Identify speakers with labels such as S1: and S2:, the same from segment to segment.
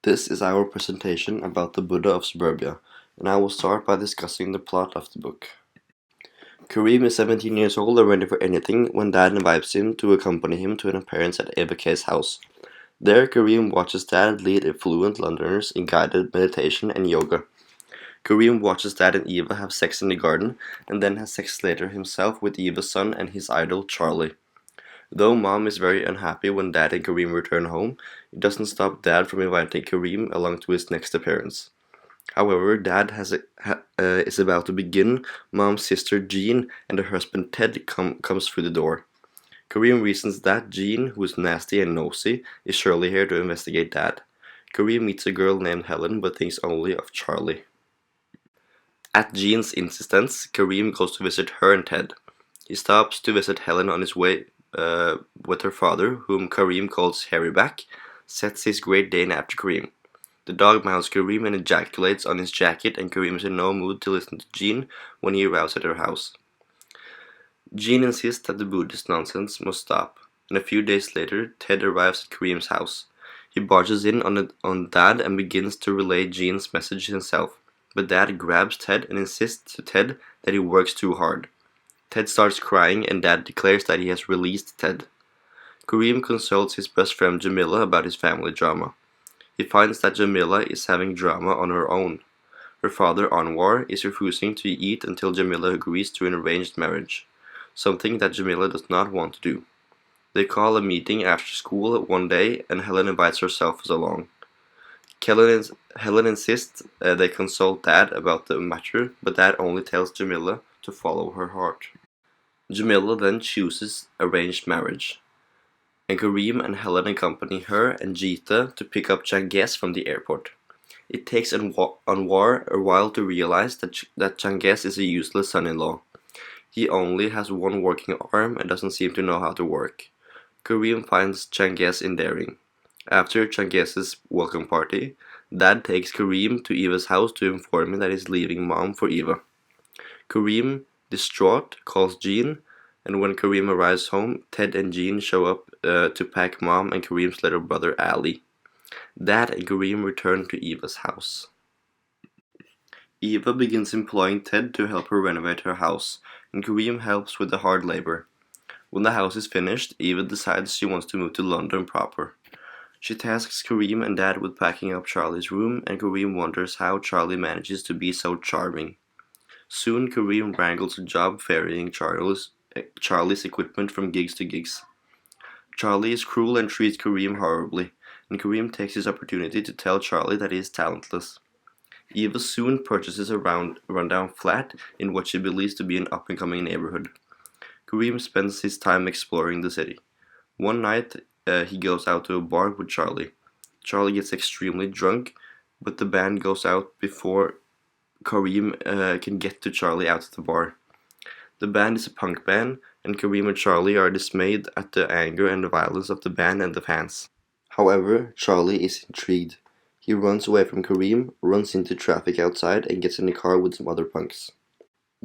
S1: This is our presentation about the Buddha of Suburbia, and I will start by discussing the plot of the book. Kareem is 17 years old and ready for anything when Dad invites him to accompany him to an appearance at Eva K's house. There, Kareem watches Dad lead affluent Londoners in guided meditation and yoga. Kareem watches Dad and Eva have sex in the garden, and then has sex later himself with Eva's son and his idol, Charlie. Though Mom is very unhappy when Dad and Kareem return home, it doesn't stop Dad from inviting Kareem along to his next appearance. However, Dad is about to begin. Mom's sister Jean and her husband Ted comes through the door. Kareem reasons that Jean, who is nasty and nosy, is surely here to investigate Dad. Kareem meets a girl named Helen but thinks only of Charlie. At Jean's insistence, Kareem goes to visit her and Ted. He stops to visit Helen on his way with her father, whom Kareem calls Harryback, sets his Great Dane after Kareem. The dog mounts Kareem and ejaculates on his jacket, and Kareem is in no mood to listen to Jean when he arrives at her house. Jean insists that the Buddhist nonsense must stop, and a few days later, Ted arrives at Kareem's house. He barges in on Dad and begins to relay Jean's message himself, but Dad grabs Ted and insists to Ted that he works too hard. Ted starts crying and Dad declares that he has released Ted. Kareem consults his best friend Jamila about his family drama. He finds that Jamila is having drama on her own. Her father Anwar is refusing to eat until Jamila agrees to an arranged marriage, something that Jamila does not want to do. They call a meeting after school one day and Helen invites herself along. Helen insists they consult Dad about the matter, but Dad only tells Jamila to follow her heart. Jamila then chooses arranged marriage, and Kareem and Helen accompany her and Jeeta to pick up Changes from the airport. It takes Anwar a while to realize that Changes is a useless son-in-law. He only has one working arm and doesn't seem to know how to work. Kareem finds Changes endearing. After Changes' welcome party, Dad takes Kareem to Eva's house to inform him that he's leaving Mom for Eva. Kareem, distraught, calls Jean, and when Kareem arrives home, Ted and Jean show up to pack Mom and Kareem's little brother Ali. Dad and Kareem return to Eva's house. Eva begins employing Ted to help her renovate her house, and Kareem helps with the hard labor. When the house is finished, Eva decides she wants to move to London proper. She tasks Kareem and Dad with packing up Charlie's room, and Kareem wonders how Charlie manages to be so charming. Soon, Kareem wrangles a job ferrying Charlie's equipment from gigs to gigs. Charlie is cruel and treats Kareem horribly, and Kareem takes his opportunity to tell Charlie that he is talentless. Eva soon purchases a rundown flat in what she believes to be an up-and-coming neighborhood. Kareem spends his time exploring the city. One night, he goes out to a bar with Charlie. Charlie gets extremely drunk, but the band goes out before Kareem can get to Charlie out of the bar. The band is a punk band, and Kareem and Charlie are dismayed at the anger and the violence of the band and the fans. However, Charlie is intrigued. He runs away from Kareem, runs into traffic outside, and gets in a car with some other punks.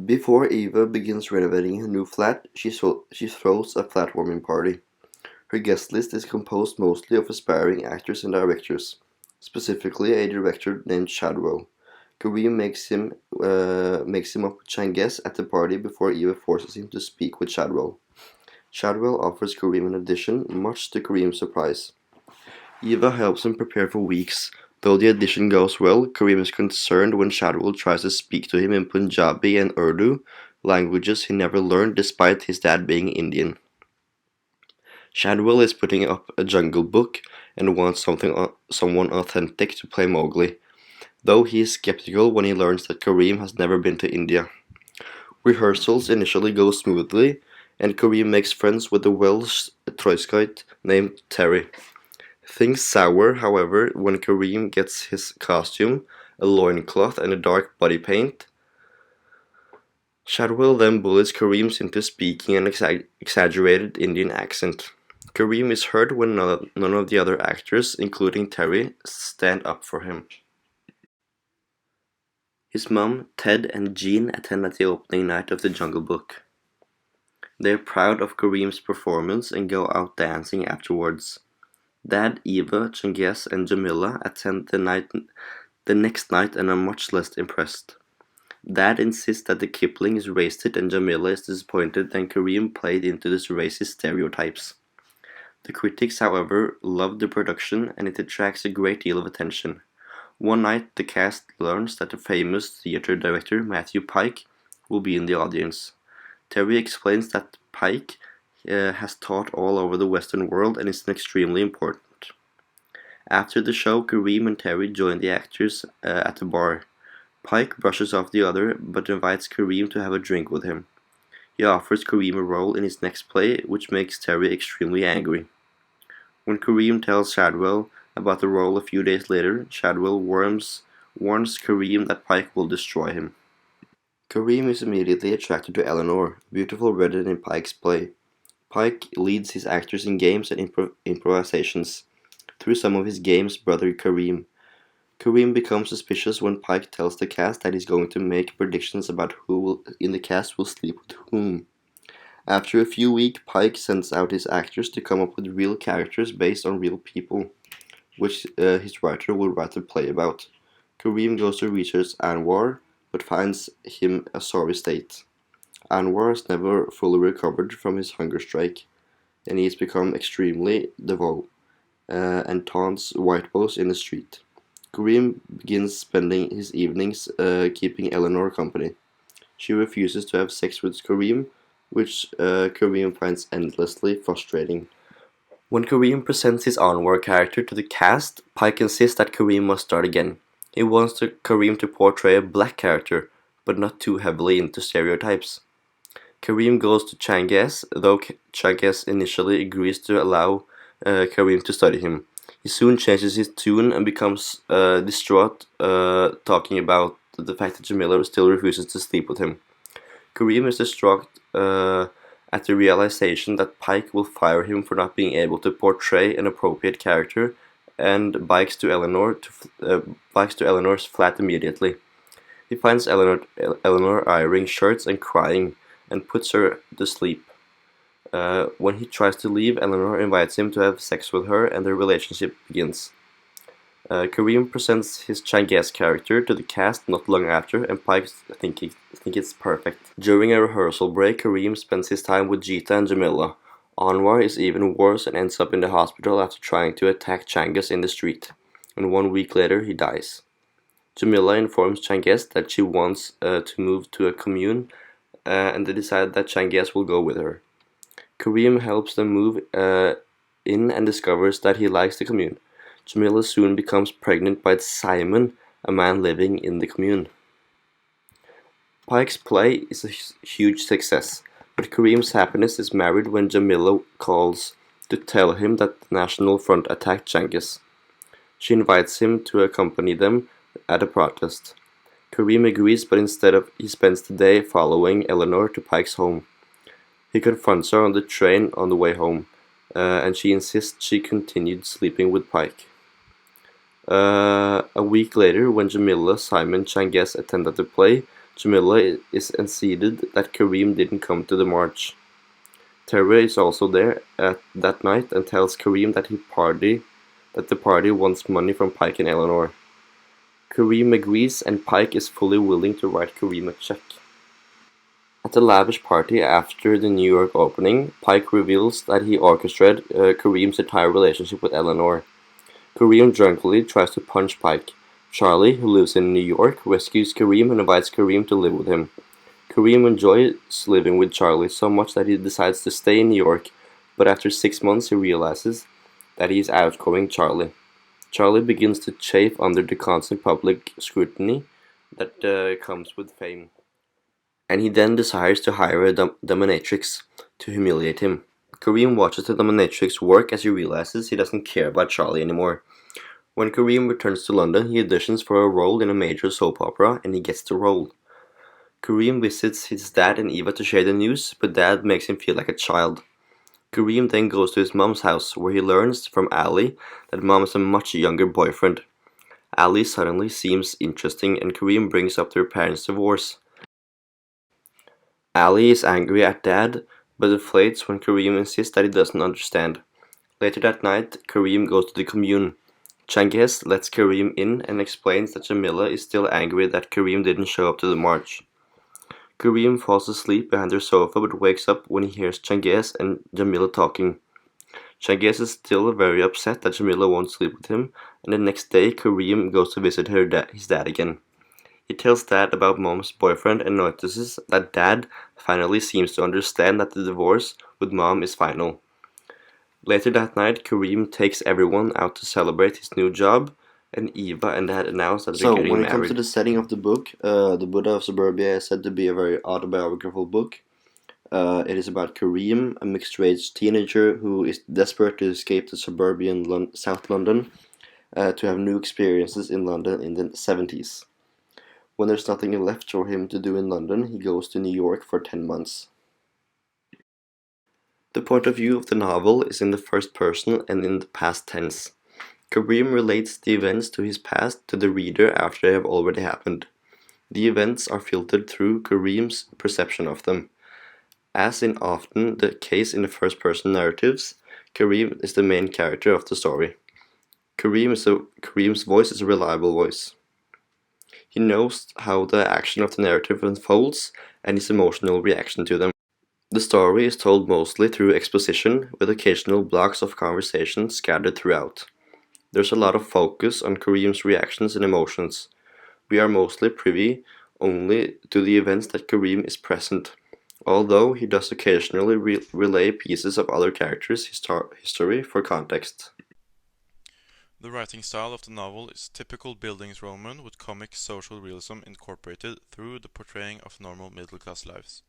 S1: Before Eva begins renovating her new flat, she throws a flat-warming party. Her guest list is composed mostly of aspiring actors and directors, specifically a director named Shadwell. Kareem makes him up with Changes at the party before Eva forces him to speak with Shadwell. Shadwell offers Kareem an audition, much to Kareem's surprise. Eva helps him prepare for weeks. Though the audition goes well, Kareem is concerned when Shadwell tries to speak to him in Punjabi and Urdu, languages he never learned despite his dad being Indian. Shadwell is putting up a Jungle Book and wants someone authentic to play Mowgli, though he is skeptical when he learns that Kareem has never been to India. Rehearsals initially go smoothly, and Kareem makes friends with a Welsh Troiskite named Terry. Things sour, however, when Kareem gets his costume, a loincloth and a dark body paint. Shadwell then bullies Kareem into speaking an exaggerated Indian accent. Kareem is hurt when none of the other actors, including Terry, stand up for him. His mom, Ted, and Jean attend at the opening night of the Jungle Book. They are proud of Kareem's performance and go out dancing afterwards. Dad, Eva, Changiz, and Jamila attend the next night and are much less impressed. Dad insists that the Kipling is racist and Jamila is disappointed that Kareem played into these racist stereotypes. The critics, however, love the production and it attracts a great deal of attention. One night, the cast learns that the famous theater director Matthew Pike will be in the audience. Terry explains that Pike has taught all over the Western world and is extremely important. After the show, Kareem and Terry join the actors at the bar. Pike brushes off the other, but invites Kareem to have a drink with him. He offers Kareem a role in his next play, which makes Terry extremely angry. When Kareem tells Shadwell about the role a few days later, Shadwell warns Kareem that Pike will destroy him. Kareem is immediately attracted to Eleanor, a beautiful redhead in Pike's play. Pike leads his actors in games and improvisations. Through some of his games, brother Kareem. Kareem becomes suspicious when Pike tells the cast that he's going to make predictions about who in the cast will sleep with whom. After a few weeks, Pike sends out his actors to come up with real characters based on real people, which his writer will write a play about. Kareem goes to research Anwar, but finds him a sorry state. Anwar has never fully recovered from his hunger strike, and he has become extremely devout and taunts white boys in the street. Kareem begins spending his evenings keeping Eleanor company. She refuses to have sex with Kareem, which Kareem finds endlessly frustrating. When Kareem presents his Anwar character to the cast, Pike insists that Kareem must start again. He wants Kareem to portray a black character, but not too heavily into stereotypes. Kareem goes to Changiz, though Changiz initially agrees to allow Kareem to study him. He soon changes his tune and becomes distraught, talking about the fact that Jamila still refuses to sleep with him. Kareem is distraught at the realization that Pike will fire him for not being able to portray an appropriate character, and bikes to Eleanor's flat immediately. He finds Eleanor ironing shirts and crying, and puts her to sleep. When he tries to leave, Eleanor invites him to have sex with her, and their relationship begins. Kareem presents his Changiz character to the cast not long after, and Pike think it's perfect. During a rehearsal break, Kareem spends his time with Jeeta and Jamila. Anwar is even worse and ends up in the hospital after trying to attack Changiz in the street, and 1 week later he dies. Jamila informs Changiz that she wants to move to a commune, and they decide that Changiz will go with her. Kareem helps them move in and discovers that he likes the commune. Jamila soon becomes pregnant by Simon, a man living in the commune. Pike's play is a huge success, but Kareem's happiness is marred when Jamila calls to tell him that the National Front attacked Changiz. She invites him to accompany them at a protest. Kareem agrees, but instead he spends the day following Eleanor to Pike's home. He confronts her on the train on the way home, and she insists she continued sleeping with Pike. A week later, when Jamila, Simon, Changiz attended the play, Jamila is unseated that Kareem didn't come to the march. Terry is also there that night and tells Kareem that the party wants money from Pike and Eleanor. Kareem agrees, and Pike is fully willing to write Kareem a check. At a lavish party after the New York opening, Pike reveals that he orchestrated Kareem's entire relationship with Eleanor. Kareem drunkenly tries to punch Pike. Charlie, who lives in New York, rescues Kareem and invites Kareem to live with him. Kareem enjoys living with Charlie so much that he decides to stay in New York, but after 6 months he realizes that he is outgrowing Charlie. Charlie begins to chafe under the constant public scrutiny that comes with fame, and he then desires to hire a dominatrix to humiliate him. Kareem watches the dominatrix work as he realizes he doesn't care about Charlie anymore. When Kareem returns to London, he auditions for a role in a major soap opera, and he gets the role. Kareem visits his dad and Eva to share the news, but Dad makes him feel like a child. Kareem then goes to his mom's house, where he learns from Ali that Mom has a much younger boyfriend. Ali suddenly seems interesting, and Kareem brings up their parents' divorce. Ali is angry at Dad, but deflates when Kareem insists that he doesn't understand. Later that night, Kareem goes to the commune. Changiz lets Kareem in and explains that Jamila is still angry that Kareem didn't show up to the march. Kareem falls asleep behind her sofa but wakes up when he hears Changiz and Jamila talking. Changiz is still very upset that Jamila won't sleep with him, and the next day Kareem goes to visit his dad again. He tells Dad about Mom's boyfriend and notices that Dad finally seems to understand that the divorce with Mom is final. Later that night, Kareem takes everyone out to celebrate his new job, and Eva and Dad announce that they're getting married. So, when it comes to the setting of the book, The Buddha of Suburbia is said to be a very autobiographical book. It is about Kareem, a mixed-race teenager who is desperate to escape to suburban South London to have new experiences in London in the 70s. When there's nothing left for him to do in London, he goes to New York for 10 months. The point of view of the novel is in the first person and in the past tense. Kareem relates the events to his past to the reader after they have already happened. The events are filtered through Kareem's perception of them. As in often the case in the first-person narratives, Kareem is the main character of the story. Kareem's voice is a reliable voice. He knows how the action of the narrative unfolds and his emotional reaction to them. The story is told mostly through exposition, with occasional blocks of conversation scattered throughout. There's a lot of focus on Kareem's reactions and emotions. We are mostly privy only to the events that Kareem is present, although he does occasionally relay pieces of other characters' history for context.
S2: The writing style of the novel is typical Bildungsroman with comic social realism incorporated through the portraying of normal middle-class lives.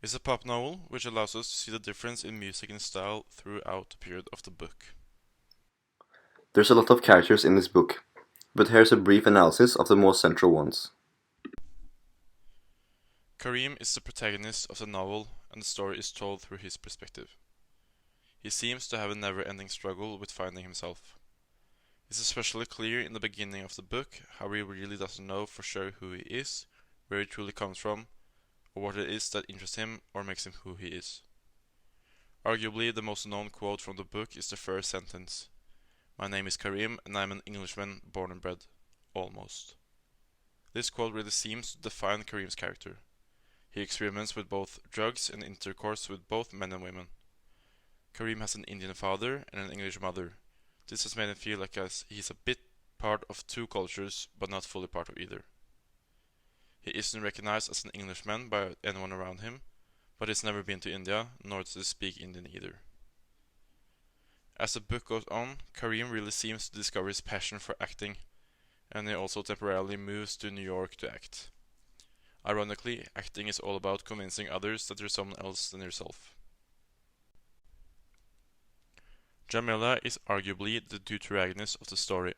S2: It's a pop novel, which allows us to see the difference in music and style throughout the period of the book.
S1: There's a lot of characters in this book, but here's a brief analysis of the more central ones.
S2: Kareem is the protagonist of the novel, and the story is told through his perspective. He seems to have a never-ending struggle with finding himself. It's especially clear in the beginning of the book how he really doesn't know for sure who he is, where he truly comes from, or what it is that interests him or makes him who he is. Arguably, the most known quote from the book is the first sentence. "My name is Kareem, and I'm an Englishman born and bred. Almost." This quote really seems to define Kareem's character. He experiments with both drugs and intercourse with both men and women. Kareem has an Indian father and an English mother. This has made him feel like he's a bit part of two cultures, but not fully part of either. He isn't recognized as an Englishman by anyone around him, but he's never been to India, nor does he speak Indian either. As the book goes on, Kareem really seems to discover his passion for acting, and he also temporarily moves to New York to act. Ironically, acting is all about convincing others that there's someone else than yourself. Jamila is arguably the deuteragonist of the story.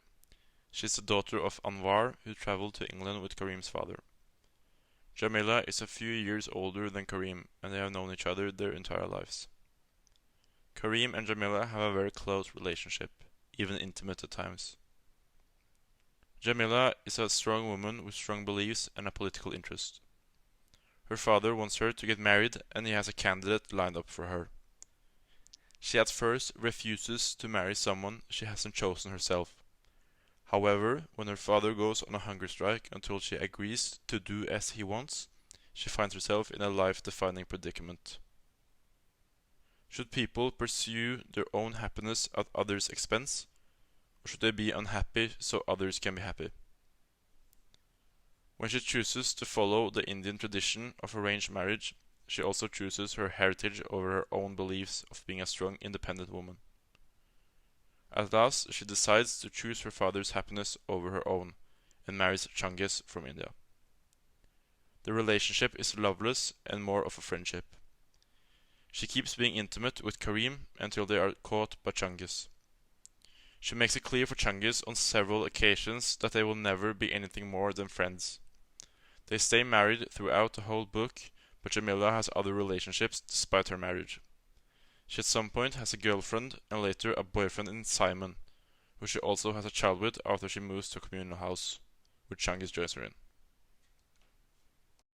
S2: She is the daughter of Anwar, who traveled to England with Kareem's father. Jamila is a few years older than Kareem, and they have known each other their entire lives. Kareem and Jamila have a very close relationship, even intimate at times. Jamila is a strong woman with strong beliefs and a political interest. Her father wants her to get married, and he has a candidate lined up for her. She at first refuses to marry someone she hasn't chosen herself. However, when her father goes on a hunger strike until she agrees to do as he wants, she finds herself in a life-defining predicament. Should people pursue their own happiness at others' expense, or should they be unhappy so others can be happy? When she chooses to follow the Indian tradition of arranged marriage, she also chooses her heritage over her own beliefs of being a strong, independent woman. At last, she decides to choose her father's happiness over her own, and marries Changiz from India. The relationship is loveless and more of a friendship. She keeps being intimate with Kareem until they are caught by Changiz. She makes it clear for Changiz on several occasions that they will never be anything more than friends. They stay married throughout the whole book, but Jamila has other relationships despite her marriage. She at some point has a girlfriend and later a boyfriend in Simon, who she also has a child with after she moves to a communal house, which Changiz joins her in.